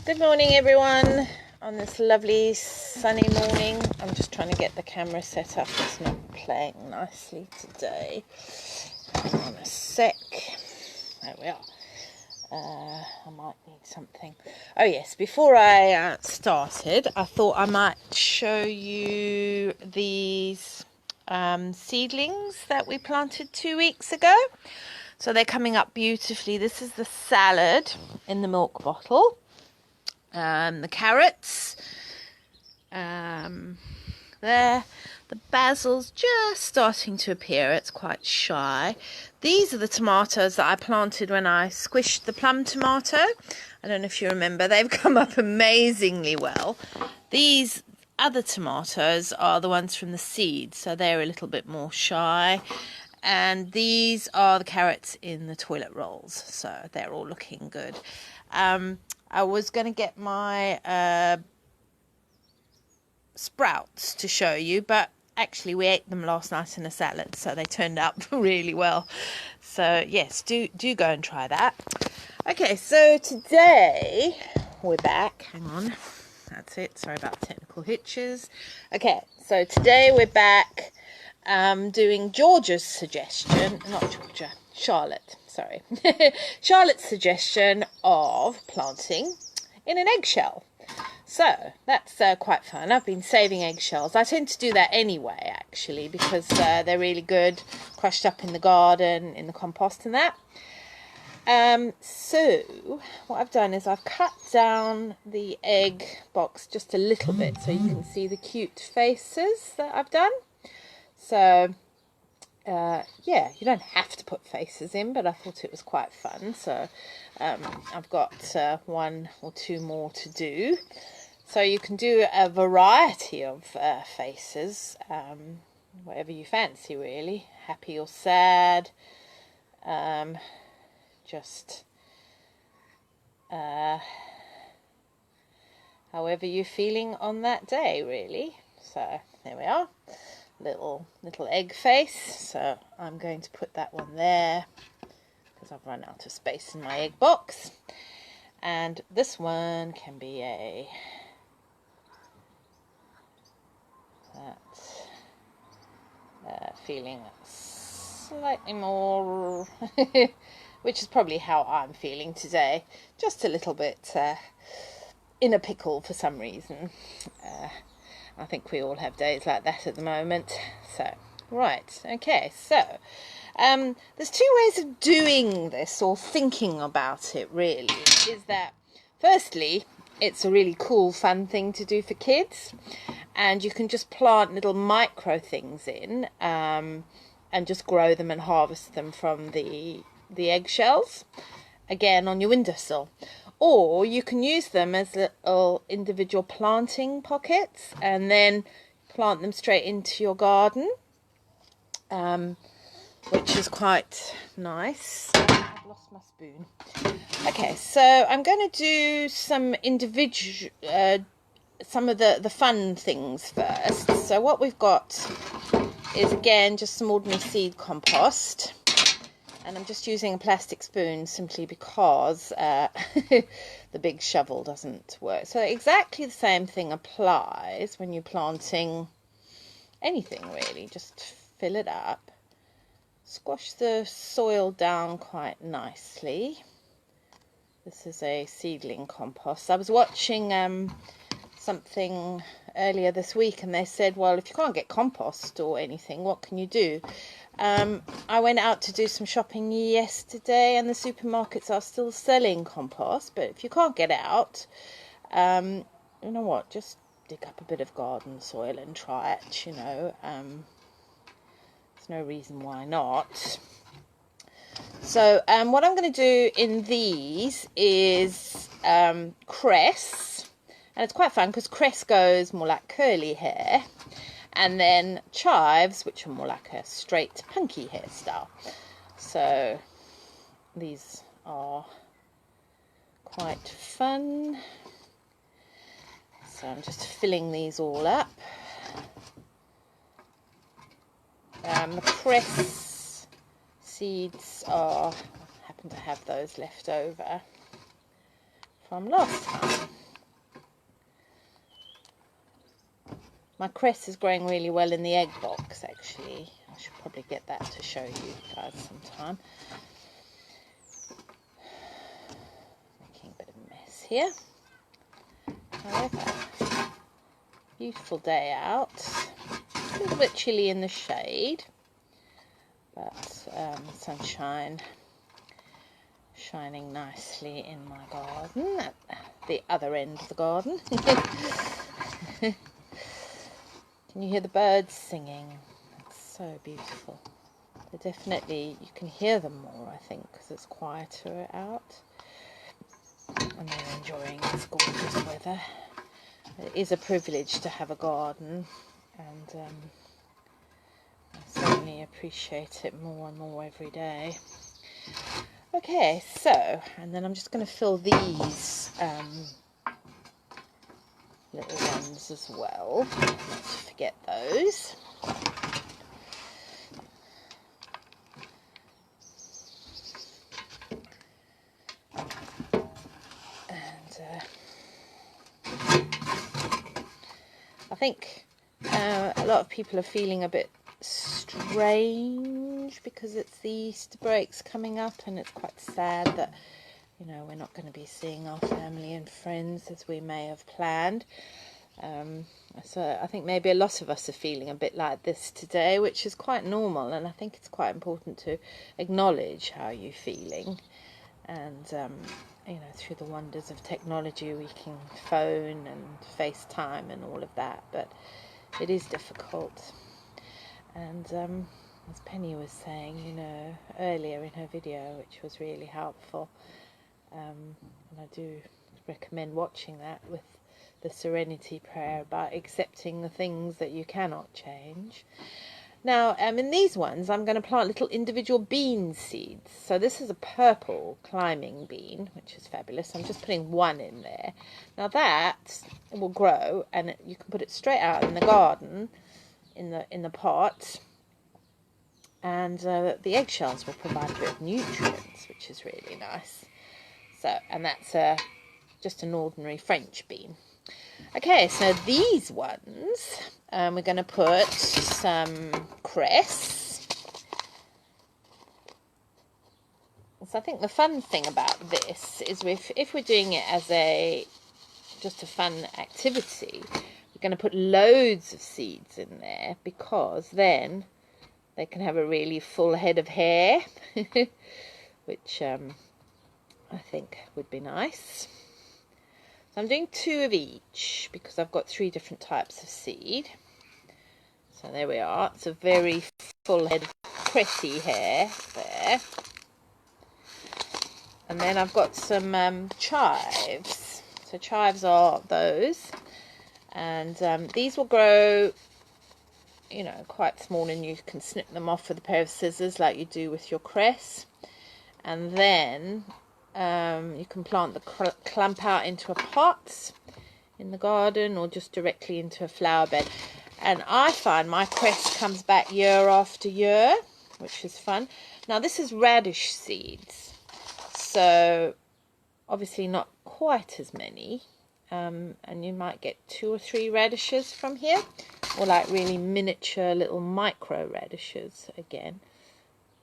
Good morning everyone on this lovely sunny morning. I'm just trying to get the camera set up. It's not playing nicely today. Hang on a sec. There we are. I might need something. Oh yes, before I started, I thought I might show you these seedlings that we planted 2 weeks ago. So they're coming up beautifully. This is the salad in the milk bottle. The carrots, there, the basil's just starting to appear. It's quite shy. These are the tomatoes that I planted when I squished the plum tomato. I don't know if you remember, they've come up amazingly well. These other tomatoes are the ones from the seed, so they're a little bit more shy. And these are the carrots in the toilet rolls, so they're all looking good. I was going to get my sprouts to show you, but actually we ate them last night in a salad, so they turned out really well. So yes, do go and try that. Okay, so today we're back. Hang on, that's it. Sorry about technical hitches. Okay, so today we're back doing Georgia's suggestion, not Georgia, Charlotte. Sorry, Charlotte's suggestion of planting in an eggshell. So that's quite fun. I've been saving eggshells. I tend to do that anyway, actually, because they're really good, crushed up in the garden, in the compost and that. So what I've done is I've cut down the egg box just a little bit so you can see the cute faces that I've done. So yeah, you don't have to put faces in, but I thought it was quite fun. So I've got 1 or 2 more to do. So you can do a variety of faces, whatever you fancy really, happy or sad, just however you're feeling on that day really. So there we are. Little egg face, so I'm going to put that one there because I've run out of space in my egg box. And this one can be a feeling slightly more which is probably how I'm feeling today, just a little bit in a pickle for some reason. I think we all have days like that at the moment. So, right, okay, so there's 2 ways of doing this or thinking about it really. Is that firstly, it's a really cool, fun thing to do for kids, and you can just plant little micro things in and just grow them and harvest them from the eggshells, again on your windowsill. Or you can use them as little individual planting pockets and then plant them straight into your garden, which is quite nice. I've lost my spoon. Okay, so I'm going to do some individual, some of the fun things first. So what we've got is again just some ordinary seed compost. And I'm just using a plastic spoon simply because the big shovel doesn't work. So exactly the same thing applies when you're planting anything really. Just fill it up. Squash the soil down quite nicely. This is a seedling compost. I was watching something earlier this week and they said, well, if you can't get compost or anything, what can you do? I went out to do some shopping yesterday and the supermarkets are still selling compost, but if you can't get it out, you know what, just dig up a bit of garden soil and try it, you know. There's no reason why not. So what I'm going to do in these is cress, and it's quite fun because cress goes more like curly hair, and then chives, which are more like a straight punky hairstyle. So these are quite fun. So I'm just filling these all up. The cress seeds are, I happen to have those left over from last time. My cress is growing really well in the egg box, actually. I should probably get that to show you guys sometime. Making a bit of a mess here. However, beautiful day out. A little bit chilly in the shade, but sunshine shining nicely in my garden, at the other end of the garden. Can you hear the birds singing? It's so beautiful. They're definitely, you can hear them more, I think, because it's quieter out. And they're enjoying this gorgeous weather. It is a privilege to have a garden, and I certainly appreciate it more and more every day. Okay, so, and then I'm just going to fill these little ones as well, not to forget those. And I think a lot of people are feeling a bit strange because it's the Easter breaks coming up, and it's quite sad that, you know, we're not going to be seeing our family and friends as we may have planned. So I think maybe a lot of us are feeling a bit like this today, which is quite normal, and I think it's quite important to acknowledge how you're feeling. And you know, through the wonders of technology, we can phone and FaceTime and all of that, but it is difficult. And as Penny was saying, you know, earlier in her video, which was really helpful, and I do recommend watching that, with the Serenity Prayer about accepting the things that you cannot change. Now, in these ones, I'm going to plant little individual bean seeds. So this is a purple climbing bean, which is fabulous. I'm just putting one in there. Now that will grow, and you can put it straight out in the garden, in the pot, and the eggshells will provide a bit of nutrients, which is really nice. So, and that's just an ordinary French bean. Okay, so these ones, we're going to put some cress. So I think the fun thing about this is if we're doing it as just a fun activity, we're going to put loads of seeds in there, because then they can have a really full head of hair, which I think would be nice. So I'm doing 2 of each because I've got 3 different types of seed. So there we are. It's a very full head of cressy hair there. And then I've got some chives. So chives are those. And these will grow, you know, quite small, and you can snip them off with a pair of scissors like you do with your cress. And then you can plant the clump out into a pot in the garden, or just directly into a flower bed. And I find my cress comes back year after year, which is fun. Now this is radish seeds, so obviously not quite as many, and you might get 2 or 3 radishes from here, or like really miniature little micro radishes again.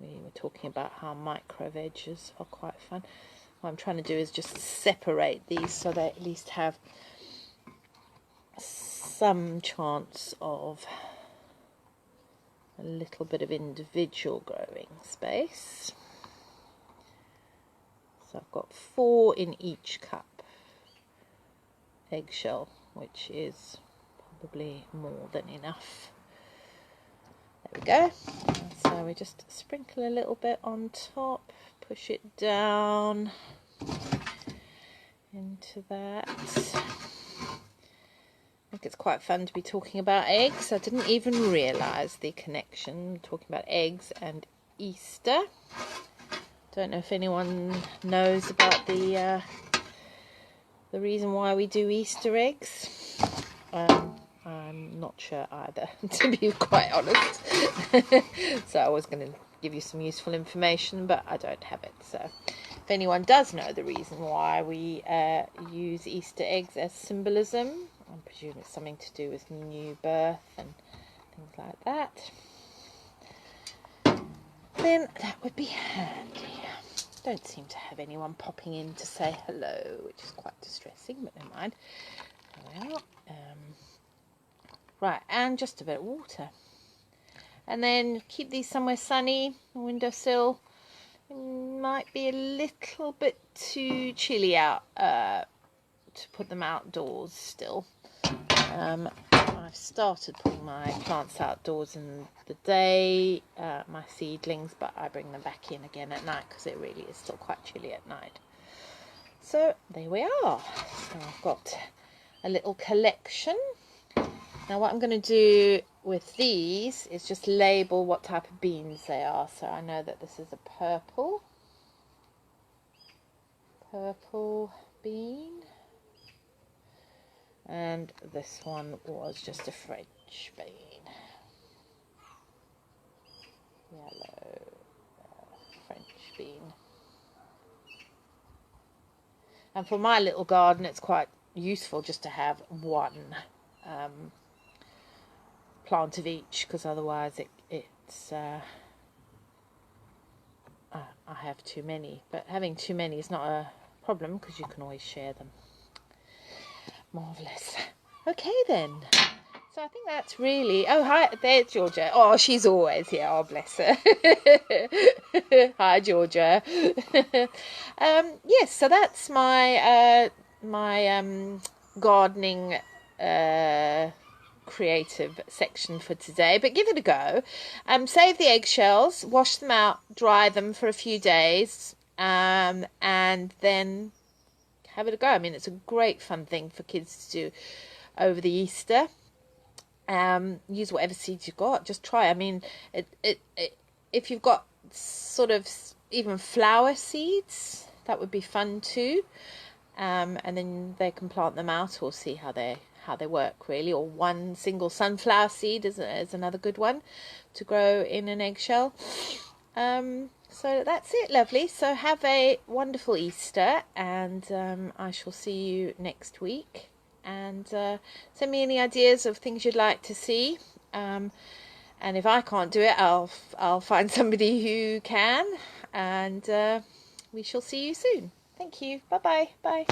We were talking about how micro veggies are quite fun. What I'm trying to do is just separate these so they at least have some chance of a little bit of individual growing space. So I've got 4 in each cup eggshell, which is probably more than enough. There we go. So we just sprinkle a little bit on top, push it down into that. I think it's quite fun to be talking about eggs. I didn't even realise the connection, talking about eggs and Easter. Don't know if anyone knows about the reason why we do Easter eggs. I'm not sure either, to be quite honest. So I was going to give you some useful information, but I don't have it. So if anyone does know the reason why we use Easter eggs as symbolism, I presume it's something to do with new birth and things like that. Then that would be handy. Don't seem to have anyone popping in to say hello, which is quite distressing, but never mind. There we are. Right, and just a bit of water. And then keep these somewhere sunny, windowsill. It might be a little bit too chilly out to put them outdoors still. I've started putting my plants outdoors in the day, my seedlings, but I bring them back in again at night because it really is still quite chilly at night. So there we are. So I've got a little collection. Now what I'm going to do with these is just label what type of beans they are. So I know that this is a purple bean. And this one was just a French bean. Yellow French bean. And for my little garden, it's quite useful just to have one plant of each, because otherwise it's I have too many. But having too many is not a problem because you can always share them. Marvellous. Okay then. So I think that's really... Oh, hi. There's Georgia. Oh, she's always here. Oh, bless her. Hi, Georgia. Yes, so that's my gardening creative section for today. But give it a go. Save the eggshells. Wash them out. Dry them for a few days. And then... have it a go. I mean, it's a great fun thing for kids to do over the Easter. Use whatever seeds you've got. Just try. I mean, if you've got sort of even flower seeds, that would be fun too. And then they can plant them out or see how they work really. Or one single sunflower seed is another good one to grow in an eggshell. So that's it, lovely. So have a wonderful Easter, and I shall see you next week. And send me any ideas of things you'd like to see. And if I can't do it, I'll find somebody who can. And we shall see you soon. Thank you. Bye-bye. Bye.